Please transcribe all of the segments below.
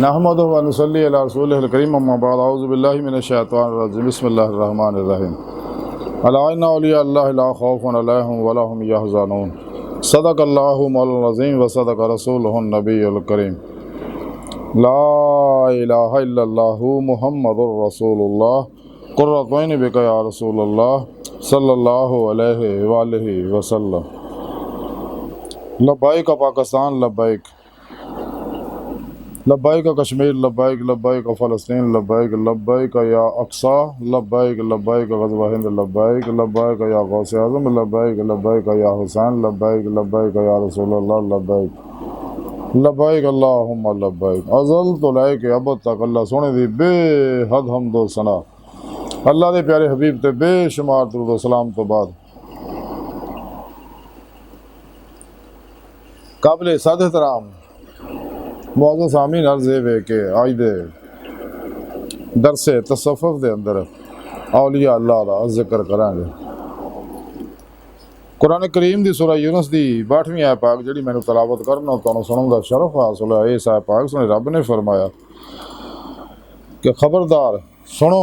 नहमदुहु व नुसल्ली अला रसूलिहिल करीम अम्मा बाद अऊज़ु बिल्लाहि मिनश शैतानिर रजीम बिस्मिल्लाहिर रहमानिर रहीम अला इन्ना औलिया अल्लाहि ला खौफुन अलैहिम व ला हुम यहज़नून सदक़ल्लाहु मौलाना अज़ीम व सदक़ रसूलुहुन नबियुल करीम ला इलाहा इल्लल्लाहु मुहम्मदुर रसूलुल्लाह कुर्रतु ऐनि बिका या रसूलल्लाह सल्लल्लाहु अलैहि व आलिहि वसल्लम। लब्बैक पाकिस्तान, लब्बैक लब्बैक कश्मीर, लब्बैक लब्बैक फ़लस्तीन, लब्बैक लब्बैक या अक्सा, लब्बैक लब्बैक ग़ज़वा हिंद, लब्बैक लब्बैक या गौसे आज़म, लब्बैक लब्बैक या हुसैन, लब्बैक लब्बैक या रसूलल्लाह, लब्बैक लब्बैक अल्लाहुम्मा लब्बैक। अज़ल तो लैके अब तक अल्लाह सोने दी बेहद हम्दो सना अल्लाह दे प्यारे हबीब ते बेशुमार दुरूद सलाम तो बाद काबिल सद एहतराम मुअज़्ज़ज़ सामीन अर्ज़ है कि आज दे दरसे तसव्वुफ़ दे अंदर औलिया अल्लाह दा जिक्र करांगे। कुरान करीम दी सूरह यूनुस दी 62वीं आयत पाक जिहड़ी मैनूं तलावत करना तुहानूं सुनन दा शरफ हासिल है। इस आयत पाक सुने रब ने फरमाया कि खबरदार सुनो,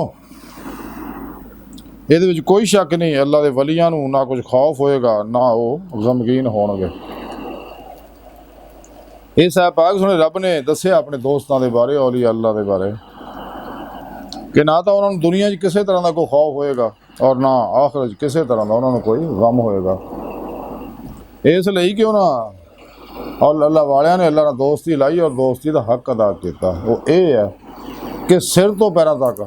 इहदे विच कोई शक नहीं अल्लाह दे वलियां नूं ना कुछ खौफ होएगा ना वो गमगीन होणगे। इस आयत पाक सुने रब ने दस्सिया अपने दोस्तां दे बारे, औलिया अल्लाह दे बारे कि ना तो उन्होंने दुनिया किसी तरह का कोई खौफ होएगा और ना आखिरत किसी तरह का उन्होंने कोई गम होएगा। इसलिए क्यों ना और अल्लाह वालियां ने अल्लाह ने दोस्ती लाई और दोस्ती का हक अदा किया। वो ये है कि सिर तो पैरों तक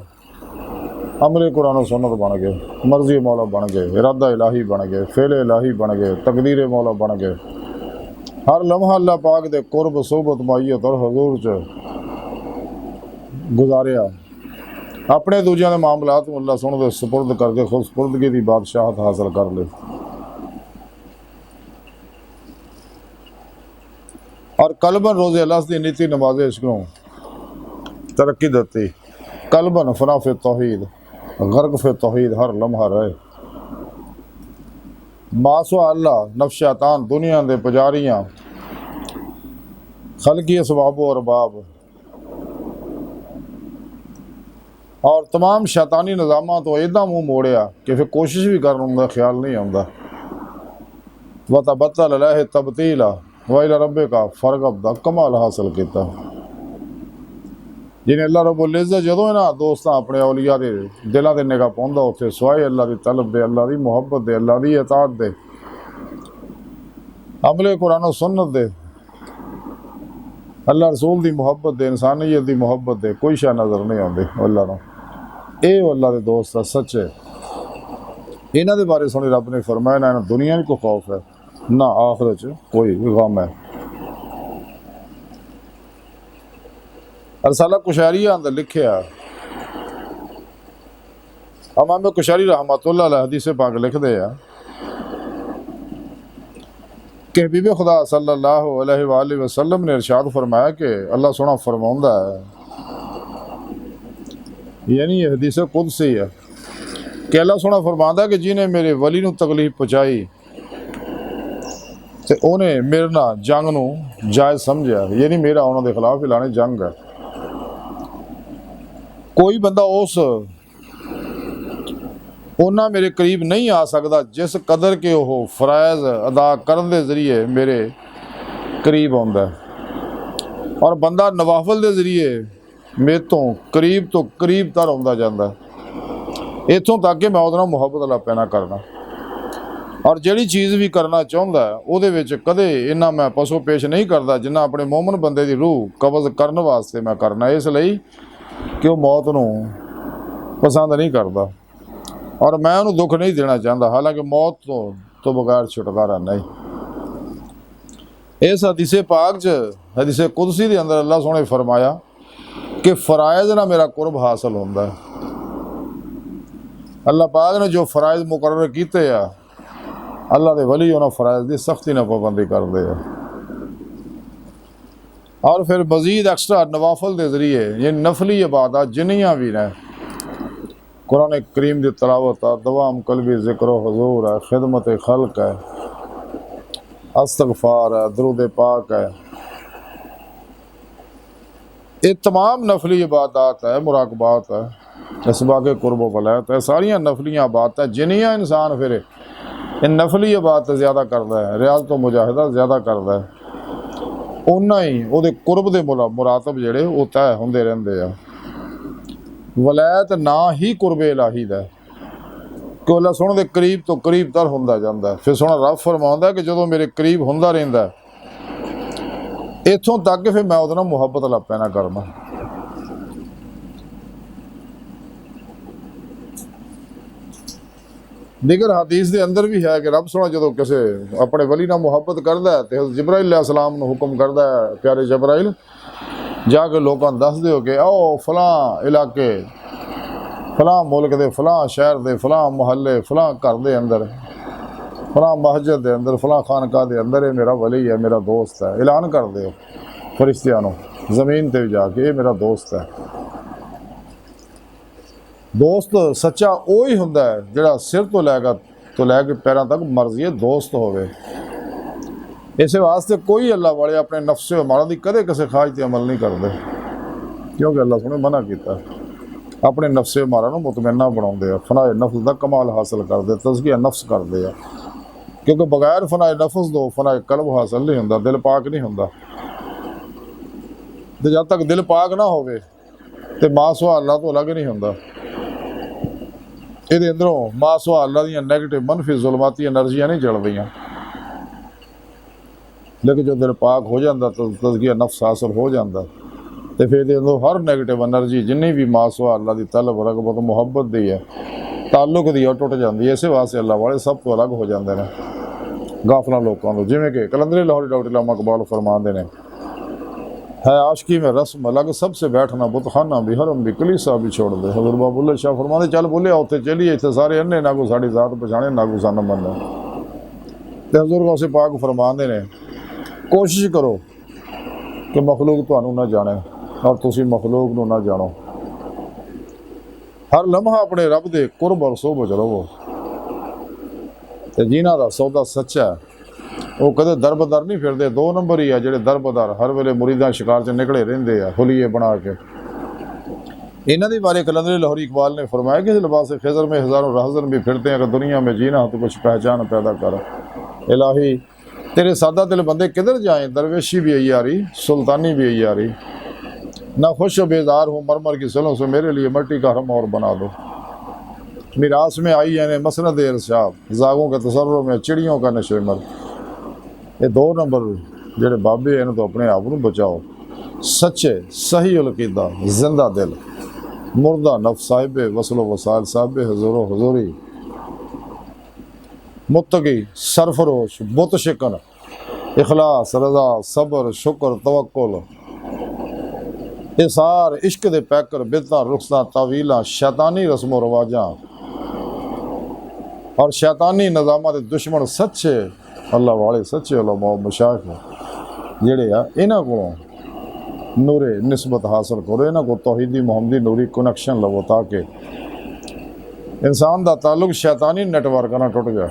अमले कुरान सुन्नत बन गए, मर्जी मौला बन गए, इरादा इलाही बन गए, फेल इलाही बन गए, तकदीर मौला बन गए। हर लम्हा अल्लाह पाक दे कुर्ब सोबत माइयत और हजूर च गुजारिया। अपने दूजिया के मामलात अल्लाह सुन दे सुपुर्द करके खुद सुपुर्दगी की बादशाहत हासिल कर ले। और कलबन रोज़े अलस की नीति नमाज़े इश्कों तरक्की देती, कलबन फना फे तौहीद गर्क फे तौहीद हर लम्हा रहे। मासो अल्लाह नफ्स शैतान दुनिया के पुजारियाँ खलकी असबाबो अरबाब और तमाम शैतानी निज़ामां तो इदा मूँह मोड़िया कि फिर कोशिश भी करने का ख्याल नहीं आता। वतबत्तल अलैहि तबतीला व इला रब्बिका फरगब कमाल हासिल किया। जिन्हें अल्लाह रब्बुल इज़्ज़त जदों इन्हां दोस्तां अपने औलिया के दिलों से निगाह पाउंदा उत्थे सवाए अल्लाह की तलब दे, अल्लाह की मुहब्बत दे, अल्लाह की इताअत दे, अमले कुरान और सुन्नत दे, अल्लाह रसूल की मुहब्बत दे, इंसानियत की मुहब्बत दे कोई शय नज़र नहीं आती अल्लाह नूं। ये अल्लाह के दोस्त है सच्चे। इन्हां दे बारे सुनी रब ने फरमाया ना दुनिया में कोई खौफ है ना आखिरत कोई गम है। रसाला कुशैरिया अंदर लिखिया इमाम कुशैरी रहमतुल्लाह अलैह हदीस पाक लिखते हैं कि बीबी खुदा सल्लल्लाहु अलैहि वसल्लम ने इरशाद फरमाया कि अल्लाह सोना फरमाउंदा है, यानी ये हदीस कुदसी है कि अल्लाह सोना फरमांदा कि जिन्हें मेरे वली नूं तकलीफ पहुँचाई तो उन्हें मेरे नाल जंग नूं जायज़ समझिया, यानी मेरा उन्होंने खिलाफ लाने जंग है। कोई बंदा उस उन्ना मेरे करीब नहीं आ सकता जिस कदर के वो फराइज़ अदा करने के जरिए मेरे करीब आउंदा है। और बंदा नवाफल के जरिए मेरे तो करीब तर आउंदा जांदा है। इत्थों तक कि मैं उहदे नाल मुहब्बत ला पैना करना और जिहड़ी चीज़ भी करना चाहुंदा है उहदे विच कदे इन्ना मैं पसो पेश नहीं करता जिन्ना अपने मोमन बंदे की रूह कब्ज़ करने वास्ते मैं करना, इसलिए कि वह मौत नूं पसंद नहीं करता और मैं उन्हें दुख नहीं देना चाहता। हालांकि मौत तो बगैर छुटकारा नहीं। इस हदीस पाक च हदीस कुदसी के अंदर अल्लाह सोने फरमाया कि फराइज़ ना मेरा कुर्ब हासिल होंदा है। अल्लाह पाक ने जो फराइज़ मुकर्रर किए आ अल्लाह के वली उन्होंने फराइज़ की सख्ती न पाबंदी करते हैं और फिर मजीद एक्स्ट्रा नवाफल के जरिए ये नफली इबादत जिन्नियां भी ने कुरान करीम की तलावत है, दवाम कल्बी ज़िक्र हुजूर है, खिदमत खल्क है, इस्तग़फ़ार है, दरूद पाक है, ये तमाम नफली इबादत है, मुराकबात है, इसबाग कुर्ब वलायत है, सारिया नफलियाँ इबादत है। जिन्नियां इंसान फिर इन नफली इबादत ज़्यादा करता है, रियाज तो मुजाहिदा ज़्यादा करता है, उन्ना ही वो कुर्ब के मुरातब जोड़े वो तय होंदे रहंदे आ। वलायत ना ही कुर्बे इलाही दा कि अल्लाह सोहणे दे करीब तो करीब तर होंदा जांदा। फिर सोहना रब फरमाउंदा कि जदों मेरे करीब होंदा रहिंदा इत्थों तक कि फिर मैं उहदे नाल मुहब्बत लग पैना करना। दीगर हदीस के अंदर भी है कि रब सोहना जदों किसी अपने वली नाल मुहब्बत करदा है तो जिब्राइल अलैहिस्सलाम नूं हुक्म करदा है, प्यारे जिब्राइल जाके लोगों दस दिओ कि आओ फलां इलाके, फलां मुल्क दे, फलां शहर दे, फलां मुहल्ले, फलां घर दे अंदर, फलां मस्जिद के अंदर, फलां खानका के अंदर ये मेरा वली है, मेरा दोस्त है। ऐलान कर दो फरिश्तियां नूं जमीन ते जाके ये मेरा दोस्त है। दोस्त सच्चा वो ही हुंदा है जिहड़ा सिर तो लैके पैरों तक मर्जी दोस्त होवे। इस वास्ते कोई अल्लाह वाले अपने नफ्से मारा की कदे किसी खाज पर अमल नहीं करते, क्योंकि अल्लाह सोने मना किया। अपने नफ्से मारा नूं मुतमन्ना बनाउंदे आ, फनाए नफ्स का कमाल हासिल करते, तज़किया नफ्स करते हैं। क्योंकि बगैर फनाए नफ्स दो फनाए कल्ब हासिल नहीं होंदा, दिल पाक नहीं होंदा। तो जब तक दिल पाक ना होवे तो मासवा अल्लाह तो अलग नहीं होंदा। ये अंदरों मासवा अल्लाह दी नैगेटिव मनफी जुलमाती एनर्जियां नहीं चलदियां। लेकिन जो दिल पाक हो जाता तो तज़किया नफ्स हासिल हो जाता तो फिर अंदरों हर नैगेटिव एनर्जी जिन्नी भी मासवा अल्लाह की तलब रगबत मुहब्बत दी है ताल्लुक दी टुट जाती है। इस वास्ते अल्लाह वाले सब तो अलग हो जाते हैं गाफला लोगों को। जिमें कि कलंदरी लाहौरी डॉक्टर इलामा इकबाल फरमाते हैं, है आशकी में रस्म अलग सबसे बैठना बुतखाना भी हरम भी कलीसा भी छोड़ दे। हज़रत बाबुल्ला शाह फरमाते चल बोलिया उत्थे चलिए, इतने सारे अन्ने ना को साड़ी जात पछाने ना को सन मने। तो हज़ूर गौसे पाक फरमाते हैं कोशिश करो कि मखलूक तुहानू ना जाने और तुसी मखलूक नू ना जानो। हर लम्हा अपने रब दे कुर्ब और सोहबत रहो। तो जिन्हां दा सौदा सच्चा है वो कदे दरबदर नहीं फिरते। दो नंबर ही है ਜਿਹੜੇ दरबदर हर वेले मुरीदां शिकार च निकले रहंदे आ हुलिये बना के। इन्हां दे बारे कलंदरी लाहौरी इकबाल ने फरमाया कि लिबास खिज़र में हज़ारों रहज़न भी फिरते हैं, अगर दुनिया में जीना हो तो कुछ पहचान पैदा कर। इलाही तेरे सादा दिल बंदे किधर जाएँ, दरवेशी भी अय्यारी सुल्तानी भी अय्यारी। ना खुश बेजार हूँ मरमर की सलों से, मेरे लिए मट्टी का हरम और बना दो। मिरास में आई यानी मसनद इरशाद, जागों के तसर्रुफ़ में चिड़ियों का नशेमर। ये दो नंबर जेडे बाबे हैं तो अपने आप को बचाओ। सच्चे सही उलकीदा जिंदा दिल मुर्दा नफ्स साहिब वसलो वसाल साहिब हजूरो हजूरी मुत्तकी सरफरोश बुत शिकन इखलास रजा सब्र शुक्र तवक्कुल इसार इश्क दे पैकर बिदता रुखसा तावीला शैतानी रस्मो रवाजा और शैतानी निज़ामां दे दुश्मन सच्चे अल्लाह वाले सच्चे उलमा मशाइख जेड़े आ इन्हां कोलों नूरे निस्बत हासिल करो, इन्हां को तौहीदी मुहम्मदी नूरी कनैक्शन लवो ताकि इंसान का ताल्लुक शैतानी नेटवर्क ना टुट गया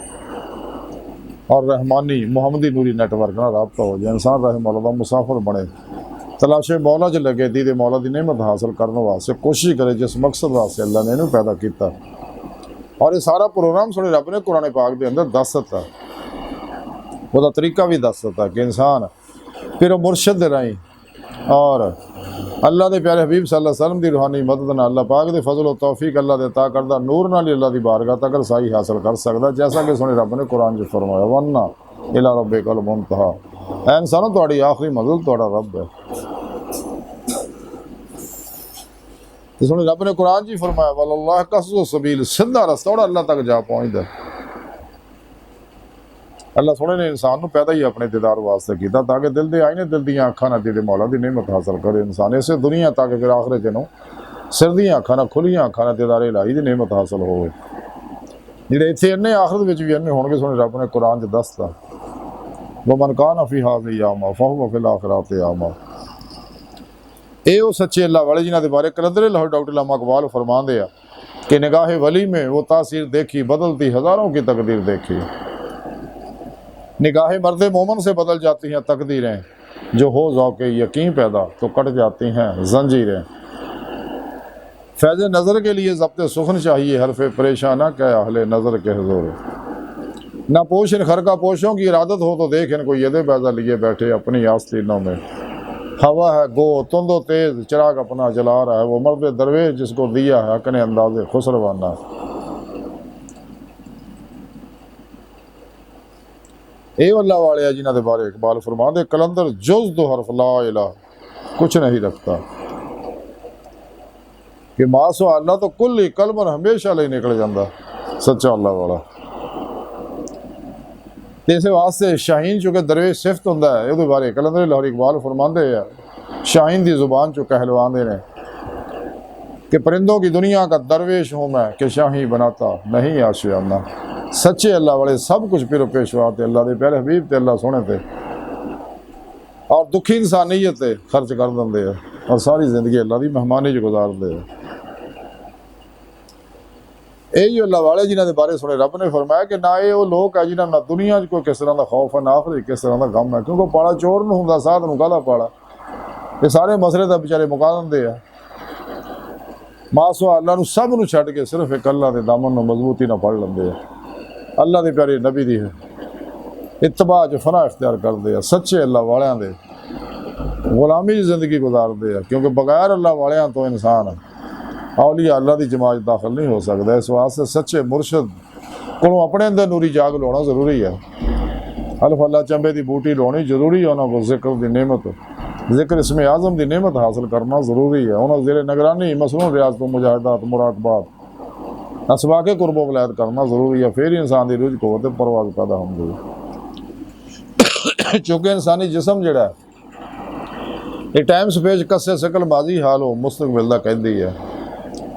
और रहमानी मुहम्मदी नूरी नेटवर्क ना रब्ता हो जाए। इंसान रहे मौला दा मुसाफिर बने, तलाशे मौला च लगे दीदे मौला की नेमत हासिल करने वास्ते कोशिश करे जिस मकसद वास्ते अल्लाह ने इन्हूं पैदा किया। और ये सारा प्रोग्राम सुने रब ने कुरान पाक के अंदर दस दिता, वह तरीका भी दस दिता कि इंसान फिर मुर्शद दे राही और अल्लाह के प्यारे हबीब सल्लल्लाहु अलैहि वसल्लम की रूहानी मदद नाल अल्लाह पाक के फजल और तौफीक अल्लाह दे अता करदा नूर नाल ही अल्लाह की बारगाह तक रसाई हासिल कर सकदा। जैसा कि सुने रब ने कुरान च फरमाया वन्ना इला रब्बिकल मुंतहा, ऐ इंसानो तुहाडी आखिरी मंजिल तुहाडा रब है। तो सुने रब ने कुरान च फरमाया वल्लाह कसो सबील, सीधा रास्ता और अल्लाह तक जा पहुँचता। अल्लाह सोने ने इंसान को पैदा ही अपने दीदार वास्ते किया ताकि दिल दे आईने दिल दियाँ अखा ना दीदे मौला की नेमत हासिल करे इंसान इसे दुनिया तक फिर आखिर चनों सिर दियाँ अखा ना खुलियाँ अखा ना दीदार इलाही की नेमत हासिल हो। जिहड़े इत्थे अन्ने आखिरत भी अन्ने होणगे सुने रब ने कुरान च दसता वो मन कान फी हाज़िही आमा फहुव फिल आखिरति आमा। ये वो सच्चे अल्लाह वाले जिन्हां दे बारे कलंदर लाहौर डॉक्टर इलामा इकबाल फरमाते हैं कि निगाह वली में वो तासीर देखी बदलती हज़ारों की तकदीर देखी। निगाह मर्द मोमन से बदल जाती हैं तकदीरें, जो हो ज़ौक़ यकीन पैदा तो कट जाती हैं जंजीरें। फैज़ नज़र के लिए ज़ब्त सुखन चाहिए, हरफ़ परेशाना क्या अहले नज़र के हुज़ूर। ना पोश इन खर का पोशों की इरादत हो तो देख इनको यदे बैजा लिए बैठे अपनी आस्तीनों में। हवा है गो तुंदो तेज़ चिराग अपना जला रहा है, वो मर्द दरवेश जिसको दिया है अकने अंदाज़े खुसरवाना। ए अल्लाह वाले जिन्हों के बारे इकबाल फरमाते कलंदर जुज़ दो हरफ ला इलाहा कुछ नहीं रखता कि मासो अल्लाह तो कुल ही कलमर हमेशा ले निकल जाता सच्चा अल्लाह वाला। तो इस वास्ते शाहीन चूँकि दरवेश सिफत होंदा है ये बारे कलंदर लाहौर इकबाल फरमाते हैं शाहीन की जुबान चो कहलवाते हैं कि परिंदों की दुनिया का दरवेश हूँ मैं कि शाही बनाता नहीं आशियाना। सच्चे अल्लाह वाले सब कुछ पिरो पेशवा थे अल्लाह के प्यारे हबीब ते अल्लाह सोने थे और दुखी इंसानियत ते खर्च कर देंगे और सारी जिंदगी अल्लाह की मेहमानी च गुजारते हैं। यही अल्लाह वाले जिन्हों के बारे सुने रब ने फरमाया कि ना ये वो लोग है जिन्होंने ना दुनिया कोई किस तरह का खौफ है ना आखिर किस तरह का गम है, क्योंकि पाला चोर नहीं होंगे साध नूं काहदा पाला, ये सारे मसले तो बेचारे मुका देंगे आ। मासो अल्लाह नूं सब नूं छड्ड के सिर्फ एक अल्लाह के दामन नूं मजबूती नाल फड़ लेंदे आ, अल्लाह के प्यारे नबी दी इत्तबा च फना इख्तियार करते हैं, सच्चे अल्लाह वालियां दे गुलामी की जिंदगी गुजारते हैं, क्योंकि बगैर अल्लाह वालियां तो इंसान औलिया अल्लाह की जमात दाखिल नहीं हो सकता। इस वास्ते सच्चे मुर्शद को अपने अंदर नूरी जाग लाना जरूरी है। अल्फ अल्लाह चंबे की बूटी लानी जरूरी है, उन्होंने जिक्र की नेमत जिक्र इसमें आज़म की नेमत हासिल करना जरूरी है। उन्होंने ज़ेरे निगरानी मसरून रियाज तो मुजाहिदात मुराकबात असवाके कुर्बो वलायत करना जरूरी है, फिर इंसान की रूह को परवाज पैदा होंगी। चूँकि इंसानी जिसम जड़ा ये टाइम स्पेस कस्से शकल माजी हाल हो मुस्तकबिल का कहती है,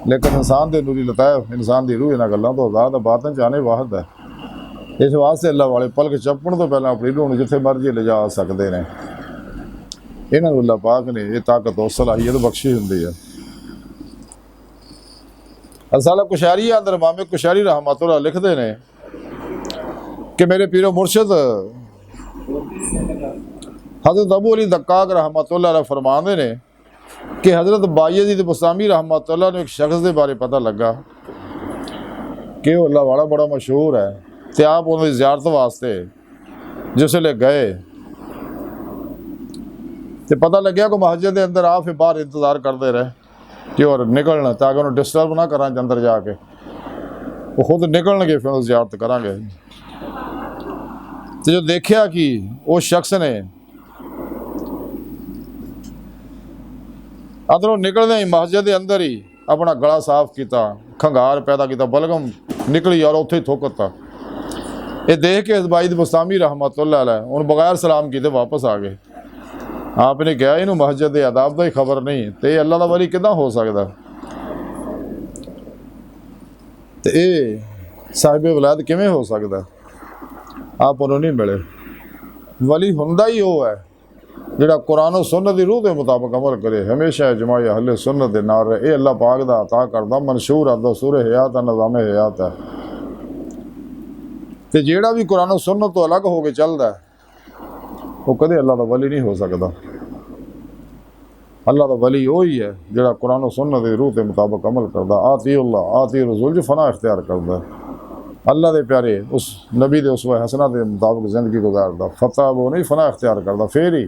लेकिन इंसान के नूरी लतायफ इंसान की रूह इन्होंने गलों तो आज़ाद बातन चाने वाहद है। इस वास्ते अल्लाह वाले पलक चपण तो पहले अपनी रूह जिथे मर्जी ले जा सकते हैं। इन्होंने अल्लाह पाक ने यह ताकत और सलाहियत बख्शी होंगी है। असाला कुशारी अंदर मामे कुशारी रहमतुल्लाह लिखते हैं कि मेरे पीरो मुर्शद हज़रत अबू अली दक्काक रहमतुल्लाह फरमाते ने कि हज़रत बायज़ीद बुस्तामी रहमतुल्लाह ने एक शख्स के बारे पता लगा कि वह अल्लाह वाला बड़ा मशहूर है, तो आप उन्होंने ज़ियारत वास्ते जिसले गए तो पता लग्या कि मस्जिद के अंदर आ फिर बाहर इंतज़ार करते रहे कि और निकलना ताकि उन्हें डिस्टर्ब ना करा अंदर जाके वो खुद निकल गए, फिर उन्हें ज़ियारत करांगे। तो जो देखा कि उस शख्स ने अंदरों निकलने ही मस्जिद के अंदर ही अपना गला साफ किया, खंगार पैदा किया, बलगम निकली और उत्थे ही थोकता। ये देख के बायज़ीद बुस्तामी रहमतुल्लाह अलैह उन बगैर सलाम किए वापस आ गए। आपने कहा इनू मस्जिद के आदाब का ही खबर नहीं तो ये अल्लाह का वली किदा हो सकता, तो ये साहिब वलायत किवें हो सकता। आप उन्होंने नहीं मिले। वली हुंदा ही वो है जिहड़ा कुरान और सुन्नत की रूह के मुताबिक अमल करे, हमेशा जमाए अहले सुन्नत के नाल रहे। ये अल्लाह पाक दा अता करदा मंशूर है, दस्तूर हयात है, निज़ाम हयात है। तो जिहड़ा भी कुरान और सुन्नत तो अलग हो के चलता है वो कदे अल्लाह का वली नहीं हो सकता। अल्लाह का वली वही है जिहड़ा कुरान और सुन्नत की रूह के मुताबिक अमल करदा, आती अल्लाह आती रसूल च फना इख्तियार करदा, अल्लाह के प्यारे उस नबी दे उसवा हसना के मुताबिक जिंदगी गुजारदा, फतह वो नहीं फना इख्तियार करदा, फिर ही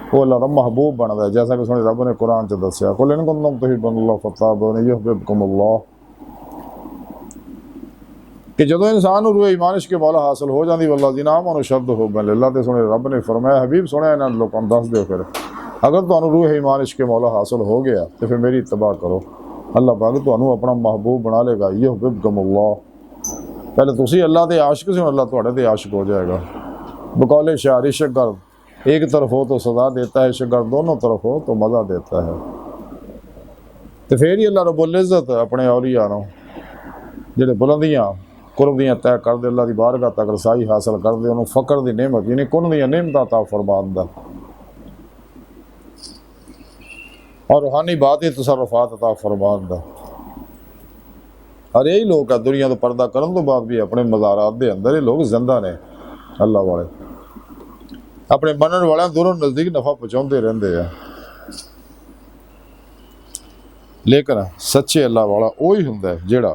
वो अल्लाह का महबूब बनता है। जैसा कि सुने रब ने कुरान च दस्या कुल इन कुंतुम तुहिब्बूनल्लाह फत्तबिऊनी युहब्बिबकुमुल्लाह, कि जदों इंसान रूह ईमान इश्क़ मौला हासिल हो जाती वल्लज़ीना आमनू अशद्दु हुब्बन लिल्लाह, ते सुने रब ने फरमाया हबीब सुने इन्होंने लोगों दस दो फिर अगर तुहानू रूह ईमान इश्क़ मौला हासिल हो गया तो फिर मेरी इत्तबा करो, अल्लाह पाक तुहानू अपना महबूब बना लेगा। युहब्बिबकुमुल्लाह, पहले तुसी अल्लाह के आशिक से अल्लाह तुहाडे ते आशिक हो जाएगा। बकौले शायर इश्क गर्द एक तरफ हो तो सजा देता है, इश्क गर्द दोनों तरफ हो तो मज़ा देता है। तो फिर ही अल्लाह रब्बुल इज़्ज़त अपने औलिया नूं जिहड़े बुलंदियां कुर्बियां तय कर दे, अल्लाह की बारगाह तक रसाई हासिल कर दे, उन्होंने फ़कर की नेमत यानी कुन दी नेमत अता फरमांदा और रूहानी बाती तसर्रुफात अता फरमांदा। और यही लोग है दुनिया तो पर्दा करने तो बाद भी अपने मज़ारात के अंदर ही लोग जिंदा ने अल्लाह वाले। अपने मनण वालों दूरों नज़दीक नफ़ा पहुँचाते रहते हैं। लेकिन सच्चे अल्लाह वाला वही हुंदा है जिहड़ा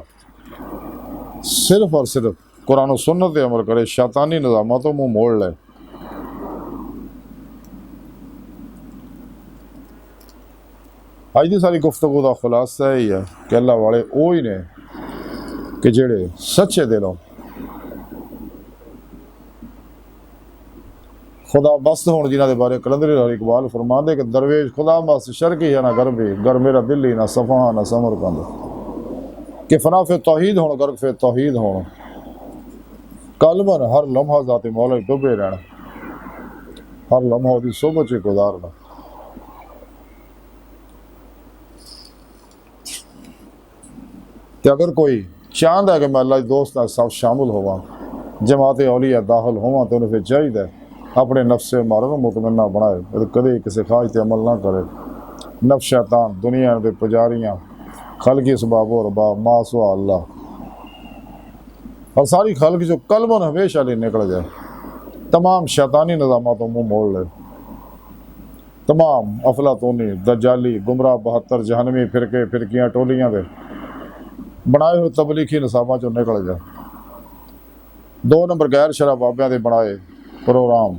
सिर्फ और सिर्फ कुरान और सुन्नत पे अमल करे, शैतानी निज़ामां तो मुँह मोड़ ले। अज की सारी गुफ्तगू का खुलासा यही है कि अल्लाह वाले वो ही ने कि जेड़े सच्चे दिलों खुदा बस्त होने जिन्हों के बारे कलंदरी और इकबाल फरमाते कि दरवेश खुदा मस्त शर्की है ना गरबी, गर मेरा दिल ही ना सफ़ा ना समरकंद, कि फना फे तौहीद होन गर्क फे तौहीद होन, कलमन हर लम्हा जाते मौला डुबे रहना, हर लम्हा उसकी सोबत च गुजारना। तो अगर कोई चाहता है कि मैं अल्लाह के दोस्त सब शामिल होवा, जमात औलिया दाखिल होवा, तो उन्हें फिर चाहिए अपने नफ्स से मारो मुतमन्ना बनाए, कदे किसी ख्वाहिश पर अमल ना करे। नफ्स शैतान दुनिया के पुजारियाँ खलकी सबाब और बाब मासवा अल्लाह और सारी खलक जो कलमन हमेशा लिए निकल जाए, तमाम शैतानी निज़ामां तो मुँह मोड़ ले। तमाम अफलातूनी दज्जाली गुमराह 72 जहनवी फिरके फिरकियाँ टोलियाँ के बनाए हुए तबलीगी निसाबां चों निकल जाए। 2 नंबर गैर शरा बाबियां दे बनाए प्रोग्राम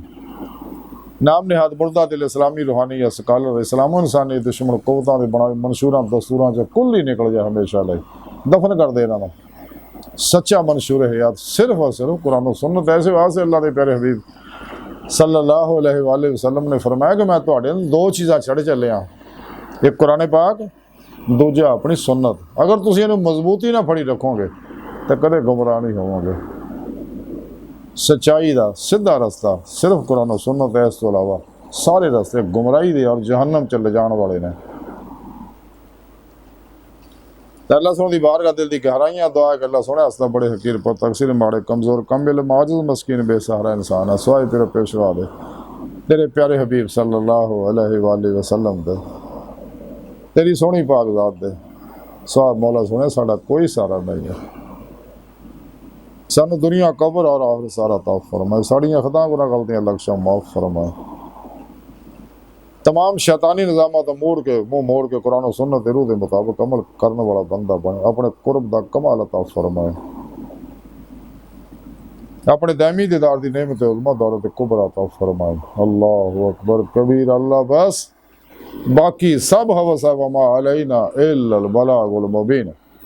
नाम निहाद मुर्दा दिल इस्लामी रूहानी या स्कॉलर इस्लामो इंसानी दुश्मन कुवतां दे बनाए मंशूरां दस्तूरां च कुल ही निकल जाए, हमेशा ले दफन कर दे इन्हां नूं। सच्चा मंशूर हयात सिर्फ और सिर्फ कुरान और सुन्नत। ऐसे वास्ते अल्लाह के प्यारे हबीब सल्लल्लाहु अलैहि वसल्लम ने फरमाया कि मैं तुहाडे नूं 2 चीज़ां छड़ चलिया, एक कुरान पाक, दूजा अपनी सुन्नत। अगर तुसीं इहनूं मजबूती ना फड़ी रखोगे तो कदे गुमराह नहीं होवोगे। सच्चाई का सीधा रास्ता सिर्फ कुरान और सुन्नत है, इस तो अलावा सारे रास्ते गुमराही दे और जहन्नम च ले जाने वाले ने। अल्लाह सोने की बारगाह दिल की गहराइयां दुआ है कि अल्लाह सोने हस्ता बड़े हकीर पर तकसीर माड़े कमज़ोर कमिल माजिज़ मस्कीन बेसहारा इंसान है, सवाए तेरे पेशवा दे तेरे प्यारे हबीब सल्लल्लाहु अलैहि वसल्लम दे तेरी सोहनी पाक ज़ात दे साहब मौला सोने साडा कोई सहारा नहीं है। सानू दुनिया कबर और आखिरत सारा ताफ फरमाए, साड़ियाँ खता गुनाह गलतियाँ लक्ष्य माफ़ फरमाए। तमाम शैतानी निज़ामां तो मोड़ के मुँह मोड़ के कुरान और सुन्नत रूह के मुताबिक अमल करने वाला बंदा बने, अपने कुर्ब दा कमाल अता फरमाए, अपने दायमी दीदार दी नेमत उज़्मा दौलत कुबरा अता फरमाए। अल्लाहु अकबर कबीर, अल्लाह बस, बाकी सब हवस है, वमा अलैना इल्लल बलागुल मुबीन।